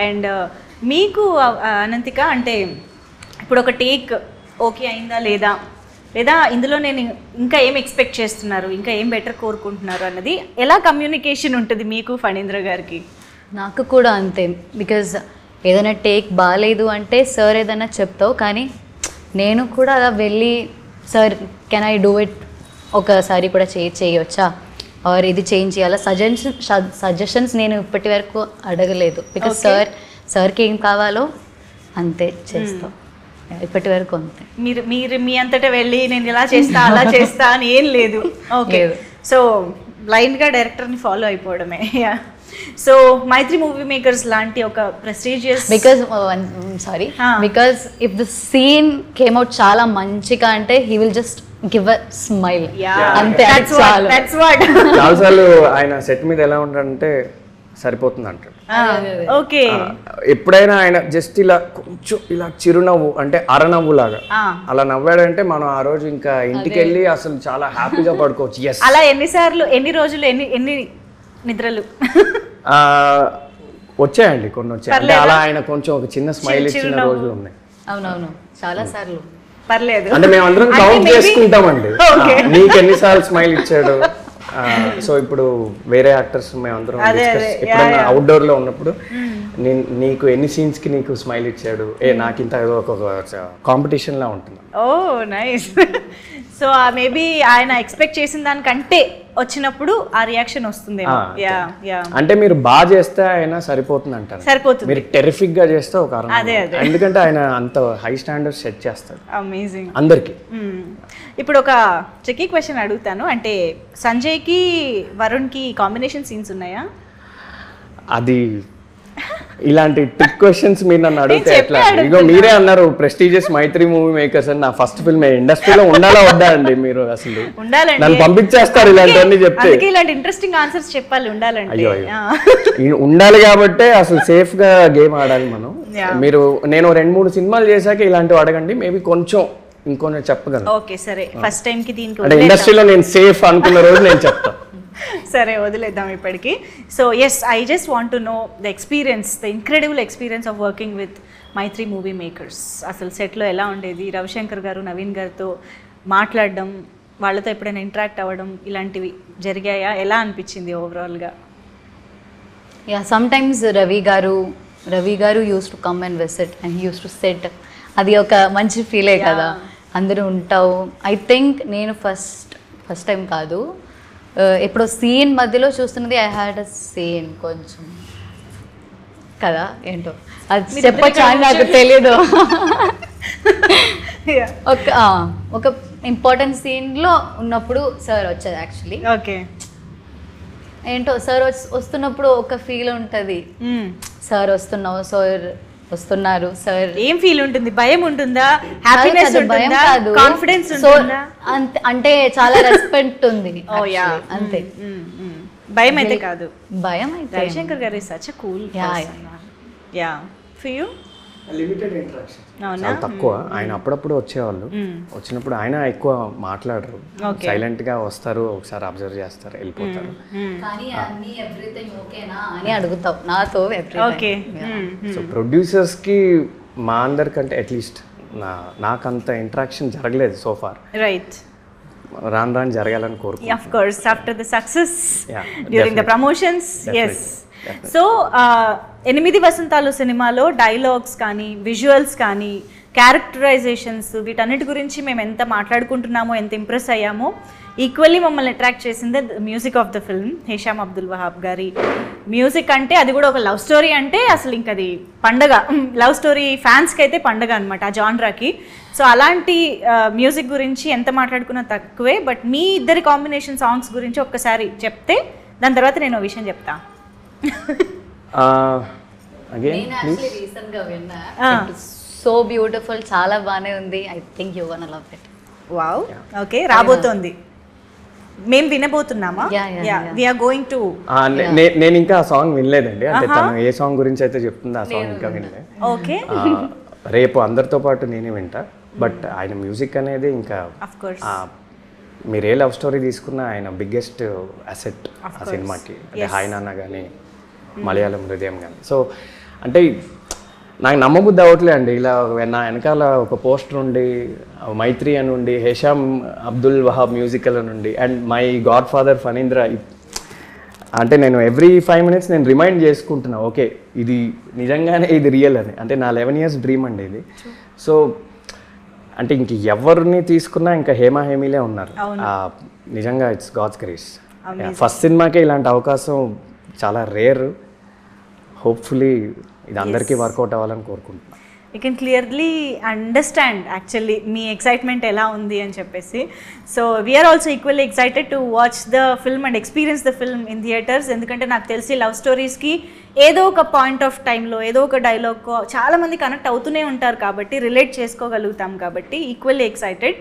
And మీకు అనంతిక అంటే ఇప్పుడు ఒక టేక్ ఓకే అయిందా లేదా, లేదా ఇందులో నేను ఇంకా ఏం ఎక్స్పెక్ట్ చేస్తున్నారు, ఇంకా ఏం బెటర్ కోరుకుంటున్నారు అన్నది ఎలా కమ్యూనికేషన్ ఉంటుంది మీకు ఫణీంద్ర గారికి? నాకు కూడా అంతే. బికాజ్ ఏదైనా టేక్ బాగాలేదు అంటే సార్ ఏదైనా చెప్తావు, కానీ నేను కూడా అలా వెళ్ళి sir can I do it, ఒకసారి కూడా చేయొచ్చా, ఆర్ ఇది చేంజ్ చేయాలా, సజెషన్స్ నేను ఇప్పటి వరకు అడగలేదు. బికాజ్ సార్కి ఏం కావాలో అంతే చేస్తాం ఇప్పటి వరకు అంతే. మీరు మీరు మీ అంతటా వెళ్ళి నేను ఇలా చేస్తా అలా చేస్తా అని ఏం లేదు. ఓకే, సో బ్లైండ్గా డైరెక్టర్ని ఫాలో అయిపోవడమే. సో మైత్రి మూవీ మేకర్స్ లాంటి ఒక prestigious, because if the scene came out చాలా మంచిగా అంటే he will just give a smile అంతే. చాలాసార్లు ఆయన సెట్ మీద ఎలా ఉంటాడంటే సరిపోతుంది అంటాడు. ఓకే, ఎప్పుడైనా ఆయన జస్ట్ ఇలా కొంచెం ఇలా చిరునవ్వు అంటే అరనవ్వు లాగా అలా నవ్వాడంటే మనం ఆ రోజు ఇంకా ఇంటికి వెళ్ళి అసలు చాలా హ్యాపీగా పడుకోవచ్చు. ఎస్, అలా ఎన్నిసార్లు, ఎన్ని రోజులు, ఎన్ని నిద్రలు వచ్చాయండి? కొన్ని వచ్చాయి. అంటే అలా ఆయన కొంచెం ఒక చిన్న స్మైల్ ఇచ్చిన రోజులు ఉన్నాయి. అవునవును, చాలా సార్లు. పర్లేదు అంటే మేము అందరం కౌంట్ చేసుకుంటామండి నీకు ఎన్నిసార్లు స్మైల్ ఇచ్చాడు. సో ఇప్పుడు వేరే యాక్టర్స్ మేము అందరం ఎప్పుడైనా అవుట్డోర్ లో ఉన్నప్పుడు నీకు ఎన్ని సీన్స్ కి నీకు స్మైల్ ఇచ్చాడు, నాకు ఇంత ఒక కాంపిటీషన్ లా ఉంటుంది. ఓ నైస్. సో మేబీ ఆయన ఎక్స్పెక్ట్ చేసిన దానికంటే వచ్చినప్పుడు ఆ రియాక్షన్ వస్తుంది. అంటే మీరు బాగా చేస్తే ఆయన సరిపోతుంది అంటారు. సరిపోతుంది. మీరు టెరిఫిక్ గా చేస్తే ఒక ఎందుకంటే ఆయన అంత హై స్టాండర్డ్స్ సెట్ చేస్తాడు. అమేజింగ్ అందరికి. ఇప్పుడు ఒక ట్రికీ క్వశ్చన్ అడుగుతాను, అంటే సంజయ్కి వరుణ్కి కాంబినేషన్ సీన్స్ ఉన్నాయా? అది ఇలాంటి ట్రిక్ క్వశ్చన్స్ మీరు నన్ను అడిగితే ఎట్లా? ఇగో మీరే అన్నారు ప్రెస్టీజియస్ మైత్రి మూవీ మేకర్స్ అని. నా ఫస్ట్ ఫిల్మ్ ఇండస్ట్రీలో ఉండాలా వద్దా అండి? మీరు అసలు నన్ను పంపించేస్తారు ఇలాంటివన్నీ చెప్తే. ఇలాంటి ఇంట్రెస్టింగ్ ఆన్సర్స్ చెప్పాలి, ఉండాలంటే. అయ్యో ఉండాలి కాబట్టి అసలు సేఫ్ గా గేమ్ ఆడాలి మనం. మీరు నేను 2-3 సినిమాలు చేశాక ఇలాంటివి అడగండి, మేబీ కొంచెం ఇంకొన్ని చెప్పగలను. ఓకే సరే, ఫస్ట్ టైం కి దీనికి అంటే ఇండస్ట్రీలో నేను సేఫ్ అనుకున్న రోజు నేను చెప్తాను. సరే వదిలేద్దాం ఇప్పటికి. So yes, I just want to know the experience, the incredible experience of working with Mythri movie makers. అసలు సెట్లో ఎలా ఉండేది? రవిశంకర్ గారు, నవీన్ గారితో మాట్లాడడం, వాళ్ళతో ఎప్పుడైనా ఇంటరాక్ట్ అవ్వడం ఇలాంటివి జరిగాయా? ఎలా అనిపించింది ఓవరాల్గా? యా, సమ్టైమ్స్ రవి గారు use to come and visit and use to set. అది ఒక మంచి ఫీలే కదా, అందరూ ఉంటావు. ఐ థింక్ నేను ఫస్ట్ టైం కాదు, ఇప్పుడు సీన్ మధ్యలో చూస్తున్నది. ఐ హ్యాడ్ అ సీన్ కొంచెం కదా, ఏంటో అది చెప్పొచ్చు అని నాకు తెలియదు. ఒక ఇంపార్టెంట్ సీన్లో ఉన్నప్పుడు సార్ వచ్చేది యాక్చువల్లీ. ఓకే, ఏంటో సార్ వస్తున్నప్పుడు ఒక ఫీల్ ఉంటుంది. సార్ వస్తున్నారు సార్. ఏం ఫీల్ ఉంటుంది? భయం ఉంటుందా? హ్యాపీనెస్ ఉంటుందా? కాన్ఫిడెన్స్ ఉంటుందా? అంటే చాలా రెస్పెక్ట్ ఉంది అంతే. భయం అయితే కాదు. భయం అయితే. రవిశంకర్ గారు is such a cool person. Yeah, for you limited interaction, చాలా తక్కువ. ఆయన అప్పుడప్పుడు వచ్చేవాళ్ళు, వచ్చినప్పుడు ఆయన ఎక్కువ మాట్లాడరు, సైలెంట్ గా వస్తారు, ఒకసారి అబ్జర్వ్ చేస్తారు, వెళ్ళిపోతారు. సో ప్రొడ్యూసర్స్ కి మా అందరికంటే అట్లీస్ట్ నాకంత ఇంటరాక్షన్ జరగలేదు సో ఫార్. రైట్, రాను జరగాలని కోరుకుంటున్నాను. Of course after the success during the promotions. Yes. So 8 వసంతాలు సినిమాలో డైలాగ్స్ కానీ, విజువల్స్ కానీ, క్యారెక్టరైజేషన్స్, వీటన్నిటి గురించి మేము ఎంత మాట్లాడుకుంటున్నామో, ఎంత ఇంప్రెస్ అయ్యామో, ఈక్వల్లీ మమ్మల్ని అట్రాక్ట్ చేసింది music of the film. Hesham Abdul Wahab గారి మ్యూజిక్ అంటే, అది కూడా ఒక లవ్ స్టోరీ అంటే అసలు ఇంక అది పండగ. లవ్ స్టోరీ ఫ్యాన్స్కి అయితే పండగ అనమాట ఆ జాన్రాకి. సో అలాంటి మ్యూజిక్ గురించి ఎంత మాట్లాడుకున్నా తక్కువే. బట్ మీ ఇద్దరి కాంబినేషన్ సాంగ్స్ గురించి ఒక్కసారి చెప్తే దాని తర్వాత నేను ఒక విషయం చెప్తా. సో బ్యూటిఫుల్, చాలా బాగానే ఉంది. I think you gonna love it. Wow. Okay, రాబోతోంది, మేము వినబోతున్నామా? We are going to. నేను ఇంకా ఆ సాంగ్ వినలేదండి, అంటే తను ఏ సాంగ్ గురించి అయితే చెప్తుందో ఆ సాంగ్ ఇంకా వినలేదు. ఓకే, రేపు అందరితో పాటు నేనే వింటా. బట్ ఆయన మ్యూజిక్ అనేది ఇంకా మీరు ఏ లవ్ స్టోరీ తీసుకున్నా ఆయన బిగ్గెస్ట్ అసెట్ ఆ సినిమాకి. అంటే హాయ్ నాన్న కానీ, మలయాళం హృదయం కానీ. సో అంటే నాకు నమ్మబుద్ధి అవ్వట్లే అండి. ఇలా నా వెనకాల ఒక పోస్టర్ ఉండి, మైత్రి అని ఉండి, హేషామ్ అబ్దుల్ వహాబ్ మ్యూజికల్ అని ఉండి, and my God father Phanindra. అంటే నేను ఎవ్రీ 5 minutes నేను రిమైండ్ చేసుకుంటున్నా, ఓకే ఇది నిజంగానే ఇది రియల్ అని. అంటే నా 11 years డ్రీమ్ అండి ఇది. సో అంటే ఇంక ఎవరిని తీసుకున్నా ఇంకా హేమీలే ఉన్నారు. నిజంగా ఇట్స్ గాడ్స్ గ్రేస్. ఫస్ట్ సినిమాకే ఇలాంటి అవకాశం చాలా రేర్. హోప్ఫుల్లీ ఇది అందరికీ వర్కౌట్ అవ్వాలని కోరుకుంటున్నాను. You can clearly understand actually మీ ఎక్సైట్మెంట్ ఎలా ఉంది అని చెప్పేసి. So we are also equally excited to watch the film and experience the film in theatres. ఎందుకంటే నాకు తెలిసి లవ్ స్టోరీస్కి ఏదో ఒక పాయింట్ ఆఫ్ టైంలో ఏదో ఒక డైలాగ్ చాలామంది కనెక్ట్ అవుతూనే ఉంటారు కాబట్టి, రిలేట్ చేసుకోగలుగుతాం కాబట్టి ఈక్వల్లీ ఎక్సైటెడ్.